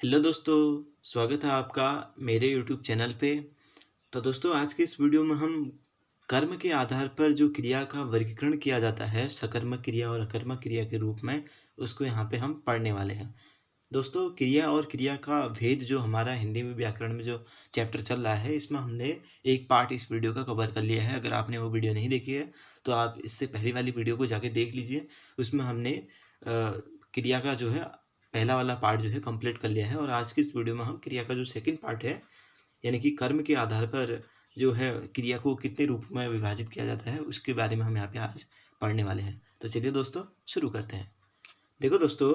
Hello दोस्तों, स्वागत है आपका मेरे यूट्यूब चैनल पे। तो दोस्तों आज के इस वीडियो में हम कर्म के आधार पर जो क्रिया का वर्गीकरण किया जाता है सकर्मक क्रिया और अकर्मक क्रिया के रूप में, उसको यहाँ पे हम पढ़ने वाले हैं। दोस्तों क्रिया और क्रिया का भेद जो हमारा हिंदी में व्याकरण में जो चैप्टर चल रहा है, इसमें हमने एक पार्ट इस वीडियो का कवर कर लिया है। अगर आपने वो वीडियो नहीं देखी है तो आप इससे पहली वाली वीडियो को जाके देख लीजिए। उसमें हमने क्रिया का जो है पहला वाला पार्ट जो है कंप्लीट कर लिया है, और आज की इस वीडियो में हम क्रिया का जो सेकंड पार्ट है, यानी कि कर्म के आधार पर जो है क्रिया को कितने रूप में विभाजित किया जाता है, उसके बारे में हम यहाँ पे आज पढ़ने वाले हैं। तो चलिए दोस्तों शुरू करते हैं। देखो दोस्तों,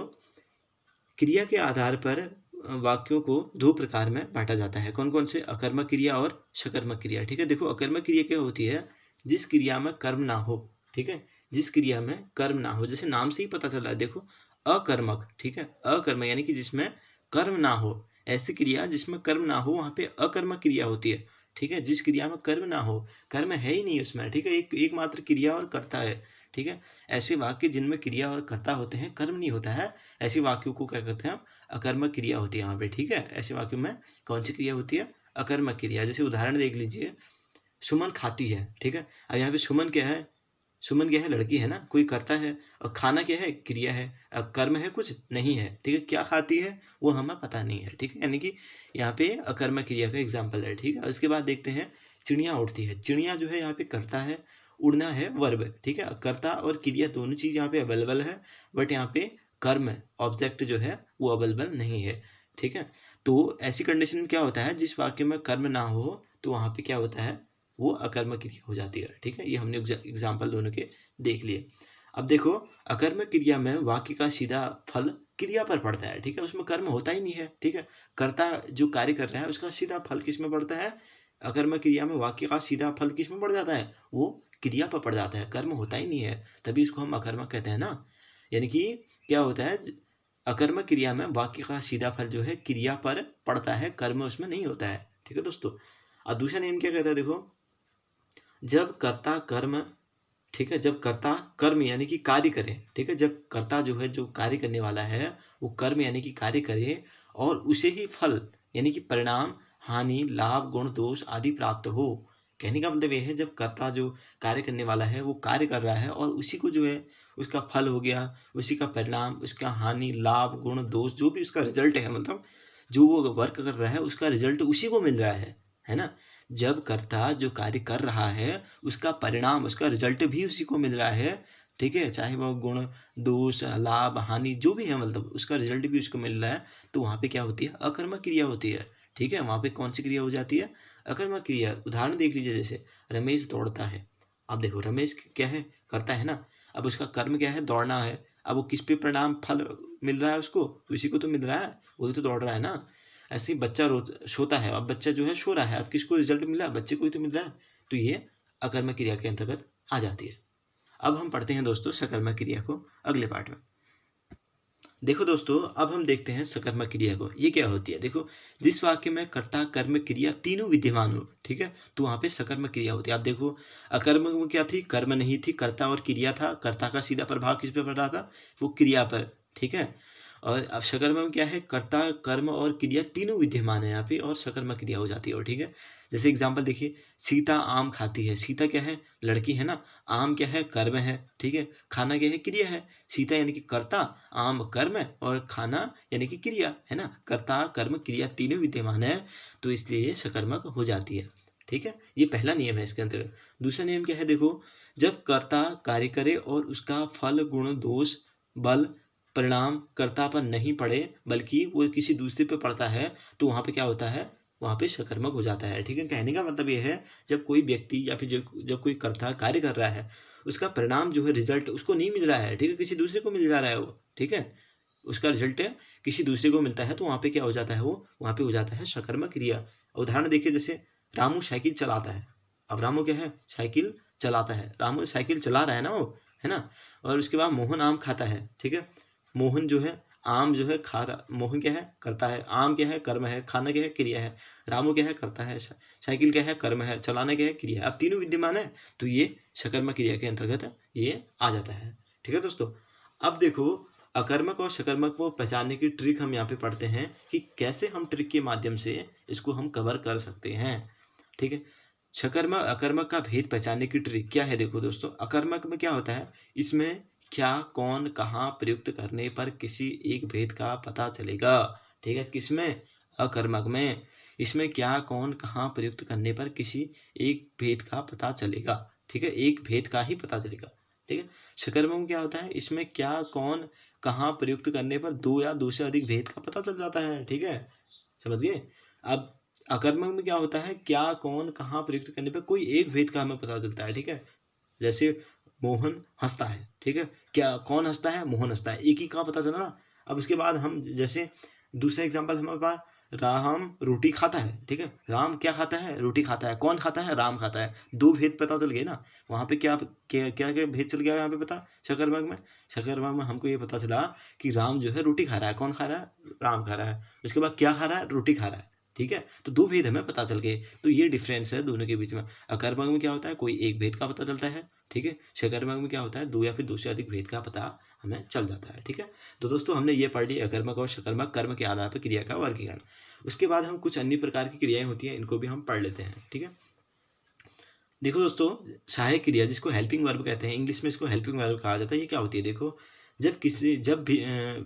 क्रिया के आधार पर वाक्यों को दो प्रकार में बांटा जाता है। कौन कौन से? अकर्मक क्रिया और सकर्मक क्रिया। ठीक है, देखो अकर्मक क्रिया क्या होती है? जिस क्रिया में कर्म ना हो। ठीक है, जिस क्रिया में कर्म ना हो, जैसे नाम से ही पता चल रहा है, देखो अकर्मक। ठीक है, अकर्म यानी कि जिसमें कर्म ना हो। ऐसी क्रिया जिसमें कर्म ना हो, वहां पे अकर्मक क्रिया होती है। ठीक है, जिस क्रिया में कर्म ना हो, कर्म है ही नहीं उसमें। ठीक है, एकमात्र क्रिया और कर्ता है। ठीक है, ऐसे वाक्य जिनमें क्रिया और कर्ता होते हैं, कर्म नहीं होता है, ऐसे वाक्यों को क्या करते हैं हम? अकर्मक क्रिया होती है वहाँ पे। ठीक है, ऐसे वाक्यों में कौन सी क्रिया होती है? अकर्मक क्रिया। जैसे उदाहरण देख लीजिए, सुमन खाती है। ठीक है, अब यहाँ पे सुमन क्या है? सुमन क्या है? लड़की है ना, कोई करता है। और खाना क्या है? क्रिया है। अब कर्म है? कुछ नहीं है। ठीक है, क्या खाती है वो हमें पता नहीं है। ठीक है, यानी कि यहाँ पे अकर्मक क्रिया का एग्जाम्पल है। ठीक है, उसके बाद देखते हैं चिड़िया उड़ती है। चिड़िया जो है यहाँ पे करता है, उड़ना है वर्ब। ठीक है, कर्ता और क्रिया दोनों चीज यहाँ पे अवेलेबल है, बट यहाँ पे कर्म ऑब्जेक्ट जो है वो अवेलेबल नहीं है। ठीक है, तो ऐसी कंडीशन में क्या होता है? जिस वाक्य में कर्म ना हो तो वहां पे क्या होता है? वो अकर्मक क्रिया हो जाती है। ठीक है, ये हमने एग्जाम्पल दोनों के देख लिए। अब देखो, अकर्मक क्रिया में वाक्य का सीधा फल क्रिया पर पड़ता है। ठीक है, उसमें कर्म होता ही नहीं है। ठीक है, कर्ता जो कार्य कर रहा है उसका सीधा फल किस में पड़ता है? अकर्मक क्रिया में वाक्य का सीधा फल किस में पड़ जाता है? वो क्रिया पर पड़ जाता है, कर्म होता ही नहीं है, तभी इसको हम अकर्मक कहते हैं ना। यानी कि क्या होता है? अकर्मक क्रिया में वाक्य का सीधा फल जो है क्रिया पर पड़ता है, कर्म उसमें नहीं होता है। ठीक है दोस्तों, और दूसरा नियम क्या कहता है? देखो, जब कर्ता कर्म, ठीक है, जब कर्ता कर्म यानी कि कार्य करे। ठीक है, जब कर्ता जो है, जो कार्य करने वाला है, वो कर्म यानी कि कार्य करे, और उसे ही फल यानी कि परिणाम, हानि, लाभ, गुण, दोष आदि प्राप्त हो। कहने का मतलब ये है, जब कर्ता जो कार्य करने वाला है वो कार्य कर रहा है, और उसी को जो है उसका फल हो गया, उसी का परिणाम, उसका हानि, लाभ, गुण, दोष, जो भी उसका रिजल्ट है, मतलब जो वो वर्क कर रहा है उसका रिजल्ट उसी को मिल रहा है ना। जब कर्ता जो कार्य कर रहा है उसका परिणाम, उसका रिजल्ट भी उसी को मिल रहा है। ठीक है, चाहे वह गुण, दोष, लाभ, हानि जो भी है, मतलब उसका रिजल्ट भी उसको मिल रहा है, तो वहाँ पे क्या होती है? अकर्मक क्रिया होती है। ठीक है, वहाँ पे कौन सी क्रिया हो जाती है? अकर्मक क्रिया। उदाहरण देख लीजिए, जैसे रमेश दौड़ता है। अब देखो, रमेश क्या है? करता है ना। अब उसका कर्म क्या है? दौड़ना है। अब वो किस पे परिणाम फल मिल रहा है उसको? उसी को तो मिल रहा है, वही तो दौड़ रहा है ना। ऐसे ही बच्चा सोता है, अब बच्चा जो है सो रहा है, अब किसको रिजल्ट मिला? बच्चे को ही तो मिल रहा है, तो ये अकर्मक क्रिया के अंतर्गत आ जाती है। अब हम पढ़ते हैं दोस्तों सकर्मक क्रिया को अगले पार्ट में। देखो दोस्तों, अब हम देखते हैं सकर्मक क्रिया को। ये क्या होती है? देखो, जिस वाक्य में कर्ता कर्म क्रिया तीनों विद्यमान हो, ठीक है, तो वहां पे सकर्मक क्रिया होती है। आप देखो, अकर्मक में क्या थी? कर्म नहीं थी, कर्ता और क्रिया था। कर्ता का सीधा प्रभाव किस पे पड़ रहा था? वो क्रिया पर। ठीक है, और अब सकर्मक में क्या है? कर्ता, कर्म और क्रिया तीनों विद्यमान है यहाँ पे, और सकर्मक क्रिया हो जाती है। और ठीक है, जैसे एग्जाम्पल देखिए, सीता आम खाती है। सीता क्या है? लड़की है ना। आम क्या है? कर्म है। ठीक है, खाना क्या है? क्रिया है। सीता यानी कि कर्ता, आम कर्म, और खाना यानी कि क्रिया है ना। कर्ता कर्म क्रिया तीनों विद्यमान है, तो इसलिए ये सकर्मक हो जाती है। ठीक है, ये पहला नियम है इसके अंतर्गत। दूसरा नियम क्या है? देखो, जब कर्ता कार्य करे और उसका फल, गुण, दोष, बल, परिणाम कर्ता पर नहीं पड़े, बल्कि वो किसी दूसरे पे पड़ता है, तो वहां पे क्या होता है? वहां पे सकर्मक हो जाता है। ठीक है, कहने का मतलब ये है, जब कोई व्यक्ति या फिर जब कोई कर्ता कार्य कर रहा है, उसका परिणाम जो है, रिजल्ट उसको नहीं मिल रहा है। ठीक है, किसी दूसरे को मिल जा रहा है वो। ठीक है, उसका रिजल्ट किसी दूसरे को मिलता है, तो वहां पे क्या हो जाता है? वो वहां पे हो जाता है सकर्मक क्रिया। उदाहरण देखिए, जैसे रामू साइकिल चलाता है। अब रामू क्या है? साइकिल चलाता है। रामू साइकिल चला रहा है ना वो, है ना। और उसके बाद मोहन आम खाता है। ठीक है, मोहन जो है आम जो है खाता, मोहन क्या है? करता है। आम क्या है? कर्म है। खाना क्या है? क्रिया है। रामू क्या है? करता है। साइकिल क्या है? कर्म है। चलाना क्या है? क्रिया है। अब तीनों विद्यमान है, तो ये सकर्मक क्रिया के अंतर्गत ये आ जाता है। ठीक है दोस्तों, अब देखो, अकर्मक और सकर्मक को पहचानने की ट्रिक हम यहाँ पे पढ़ते हैं कि कैसे हम ट्रिक के माध्यम से इसको हम कवर कर सकते हैं। ठीक है, सकर्मक अकर्मक का भेद पहचानने की ट्रिक क्या है? देखो दोस्तों, अकर्मक में क्या होता है, इसमें क्या, कौन, कहाँ प्रयुक्त करने पर किसी एक भेद का पता चलेगा। ठीक है, किसमें? अकर्मक में। इसमें क्या, कौन, कहाँ प्रयुक्त करने पर किसी एक भेद का पता चलेगा। ठीक है, एक भेद का ही पता चलेगा। ठीक है, सकर्मक में क्या होता है, इसमें क्या, कौन, कहाँ प्रयुक्त करने पर दो या दो से अधिक भेद का पता चल जाता है। ठीक है, समझ गए। अब अकर्मक में क्या होता है, क्या, कौन, कहाँ प्रयुक्त करने पर कोई एक भेद का हमें पता चलता है। ठीक है, जैसे मोहन हंसता है। ठीक है, क्या, कौन हंसता है? मोहन हंसता है, एक ही का पता चला ना। अब उसके बाद हम जैसे दूसरा एग्जांपल हमारे पास, राम रोटी खाता है। ठीक है, राम क्या खाता है? रोटी खाता है। कौन खाता है? राम खाता है। दो भेद पता चल गए ना। वहाँ पे क्या क्या क्या, क्या भेद चल गया यहाँ पे पता? शकरमर्ग में, शकरमर्ग में हमको ये पता चला कि राम जो है रोटी खा रहा है। कौन खा रहा है? राम खा रहा है। उसके बाद क्या खा रहा है? रोटी खा रहा है। ठीक है, तो दो भेद हमें पता चल गए। तो ये डिफरेंस है दोनों के बीच में। अकर्मक में क्या होता है, कोई एक भेद का पता चलता है। ठीक है, सकर्मक में क्या होता है, दो या फिर दो से अधिक भेद का पता हमें चल जाता है। ठीक है, तो दोस्तों हमने ये पढ़ लिया अकर्मक और सकर्मक कर्म के आधार पर क्रिया का वर्गीकरण। उसके बाद हम कुछ अन्य प्रकार की क्रियाएं होती हैं, इनको भी हम पढ़ लेते हैं। ठीक है, देखो दोस्तों, सहायक क्रिया जिसको हेल्पिंग वर्ब कहते हैं, इंग्लिश में इसको हेल्पिंग वर्ब कहा जाता है। ये क्या होती है? देखो, जब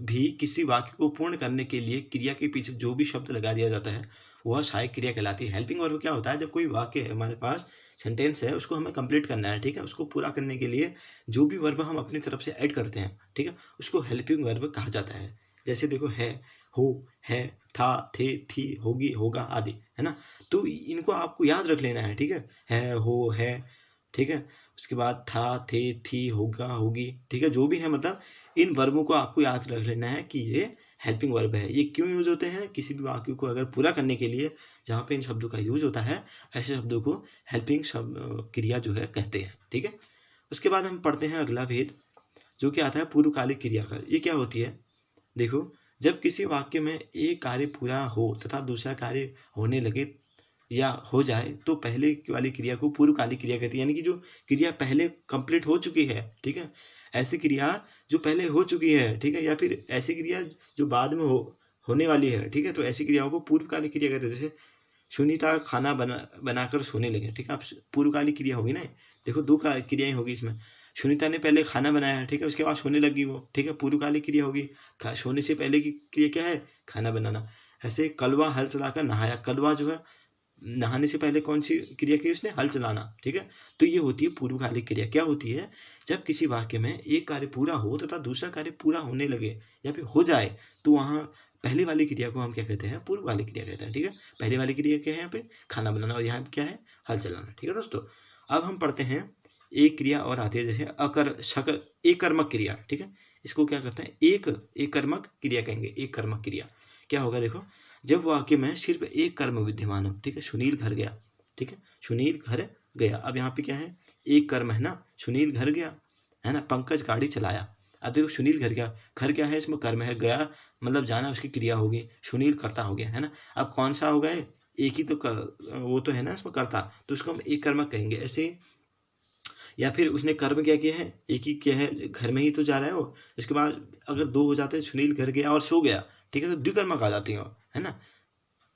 भी किसी वाक्य को पूर्ण करने के लिए क्रिया के पीछे जो भी शब्द लगा दिया जाता है वह सहायक क्रिया कहलाती है। हेल्पिंग वर्ब क्या होता है, जब कोई वाक्य है हमारे पास, सेंटेंस है, उसको हमें कंप्लीट करना है। ठीक है, उसको पूरा करने के लिए जो भी वर्ब हम अपनी तरफ से ऐड करते हैं, ठीक है, उसको हेल्पिंग वर्ब कहा जाता है। जैसे देखो, है, हो, है, था, थे, थी, होगी, होगा आदि, है ना। तो इनको आपको याद रख लेना है। ठीक है, हो, है, ठीक है, उसके बाद था, थे, थी, होगा, होगी, ठीक है, जो भी है, मतलब इन वर्बों को आपको याद रख लेना है कि ये हेल्पिंग वर्ब है। ये क्यों यूज होते हैं? किसी भी वाक्य को अगर पूरा करने के लिए जहाँ पे इन शब्दों का यूज होता है, ऐसे शब्दों को हेल्पिंग शब्द क्रिया जो है कहते हैं। ठीक है, उसके बाद हम पढ़ते हैं अगला भेद, जो कि आता है पूर्वकालिक क्रिया का। ये क्या होती है? देखो, जब किसी वाक्य में एक कार्य पूरा हो तथा दूसरा कार्य होने लगे या हो जाए तो पहले वाली क्रिया को पूर्वकालिक क्रिया कहती है, यानी कि जो क्रिया पहले कंप्लीट हो चुकी है। ठीक है, ऐसी क्रिया जो पहले हो चुकी है, ठीक है, या फिर ऐसी क्रिया जो बाद में होने वाली है। ठीक है, तो ऐसी क्रियाओं को पूर्वकालिक क्रिया कहते हैं। जैसे सुनीता खाना बनाकर सोने लगे। ठीक है, अब पूर्वकालिक क्रिया होगी ना। देखो, दो क्रियाएं होगी इसमें। सुनीता ने पहले खाना बनाया, ठीक है, उसके बाद सोने लगी वो। ठीक है, पूर्वकालिक क्रिया होगी। सोने से पहले की क्रिया क्या है? खाना बनाना। ऐसे कलवा हल चलाकर नहाया। कलवा जो है, नहाने से पहले कौन सी क्रिया की? उसने हल चलाना। ठीक है, तो ये होती है पूर्वकालिक क्रिया। क्या होती है? जब किसी वाक्य में एक कार्य पूरा हो तथा दूसरा कार्य पूरा होने लगे या फिर हो जाए तो वहाँ पहले वाली क्रिया को हम क्या कहते हैं? पूर्वकालिक क्रिया कहते हैं। ठीक है, पहले वाली क्रिया क्या है? यहाँ पे खाना बनाना, और यहाँ पे क्या है? हल चलाना। ठीक है दोस्तों, अब हम पढ़ते हैं एक क्रिया और आती है, जैसे एक कर्मक क्रिया। ठीक है, इसको क्या करते हैं? एक कर्मक क्रिया कहेंगे। एक कर्मक क्रिया क्या होगा? देखो, जब वाक्य में सिर्फ एक कर्म विद्यमान हो। ठीक है, सुनील घर गया। ठीक है, सुनील घर गया। अब यहाँ पे क्या है? एक कर्म है ना, सुनील घर गया, है ना। पंकज गाड़ी चलाया। अब देखो, सुनील घर गया, घर क्या है? इसमें कर्म है, गया मतलब जाना, उसकी क्रिया होगी। सुनील कर्ता हो गया, है ना। अब कौन सा होगा? एक ही तो वो तो है ना इसमें कर्ता, तो उसको हम एक कर्मक कहेंगे। ऐसे, या फिर उसने कर्म क्या किया है? एक ही किया है, घर में ही तो जा रहा है वो। इसके बाद अगर दो हो जाते हैं, सुनील घर गया और सो गया, ठीक है, तो द्विकर्मक आ जाती है, है ना।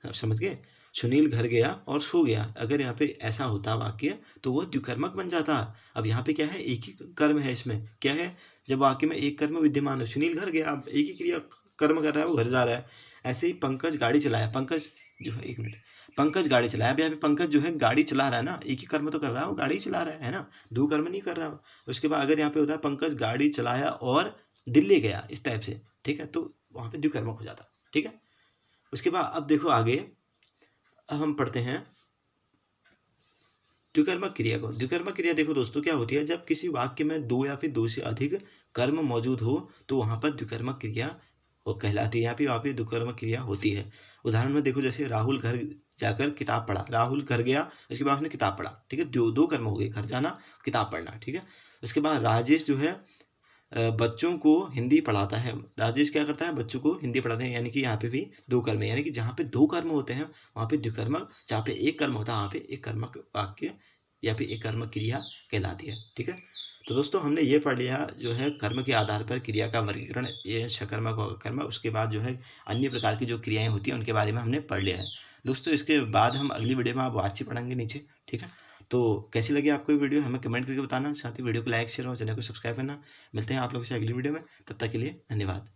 आप समझ गए? सुनील घर गया और सो गया, अगर यहाँ पे ऐसा होता वाक्य तो वो द्विकर्मक बन जाता। अब यहाँ पे क्या है? एक ही कर्म है। इसमें क्या है? जब वाक्य में एक कर्म विद्यमान है, सुनील घर गया, अब एक ही क्रिया कर्म कर रहा है, वो घर जा रहा है। ऐसे ही पंकज गाड़ी चलाया। पंकज जो है, एक मिनट, पंकज गाड़ी चलाया। अब यहाँ पे पंकज जो है गाड़ी चला रहा है ना, एक ही कर्म तो कर रहा है, वो गाड़ी चला रहा है ना, दो कर्म नहीं कर रहा वो। उसके बाद अगर यहाँ पे होता है पंकज गाड़ी चलाया और दिल्ली गया, इस टाइप से, ठीक है, तो वहाँ पे द्विकर्मक हो जाता। ठीक है, उसके बाद अब देखो आगे, अब हम पढ़ते हैं द्विकर्मक क्रिया को। द्विकर्मक क्रिया देखो दोस्तों क्या होती है? जब किसी वाक्य में दो या फिर दो से अधिक कर्म मौजूद हो तो वहाँ पर द्विकर्मक क्रिया वो कहलाती है। यहाँ पे वहाँ पे द्विकर्मक क्रिया होती है। उदाहरण में देखो, जैसे राहुल घर जाकर किताब पढ़ा। राहुल घर गया, उसके बाद उसने किताब पढ़ा। ठीक है, दो कर्म हो गए, घर जाना, किताब पढ़ना। ठीक है, उसके बाद राजेश जो है बच्चों को हिंदी पढ़ाता है। राजेश क्या करता है? बच्चों को हिंदी पढ़ाते हैं, यानी कि यहाँ पे भी दो कर्म है। यानी कि जहाँ पे दो कर्म होते हैं वहाँ पे द्विकर्मक, जहाँ पे एक कर्म होता है वहाँ पे एक कर्मक वाक्य या फिर एक कर्मक क्रिया कहलाती है। ठीक है, तो दोस्तों हमने ये पढ़ लिया जो है कर्म के आधार पर क्रिया का वर्गीकरण, ये सकर्मक और अकर्मक। उसके बाद जो है अन्य प्रकार की जो क्रियाएँ होती हैं उनके बारे में हमने पढ़ लिया है। दोस्तों इसके बाद हम अगली वीडियो में आप वाच्य पढ़ेंगे नीचे, ठीक है? तो कैसी लगी आपको ये वीडियो हमें कमेंट करके बताना, साथ ही वीडियो को लाइक, शेयर और चैनल को सब्सक्राइब करना। मिलते हैं आप लोगों से अगली वीडियो में, तब तक के लिए धन्यवाद।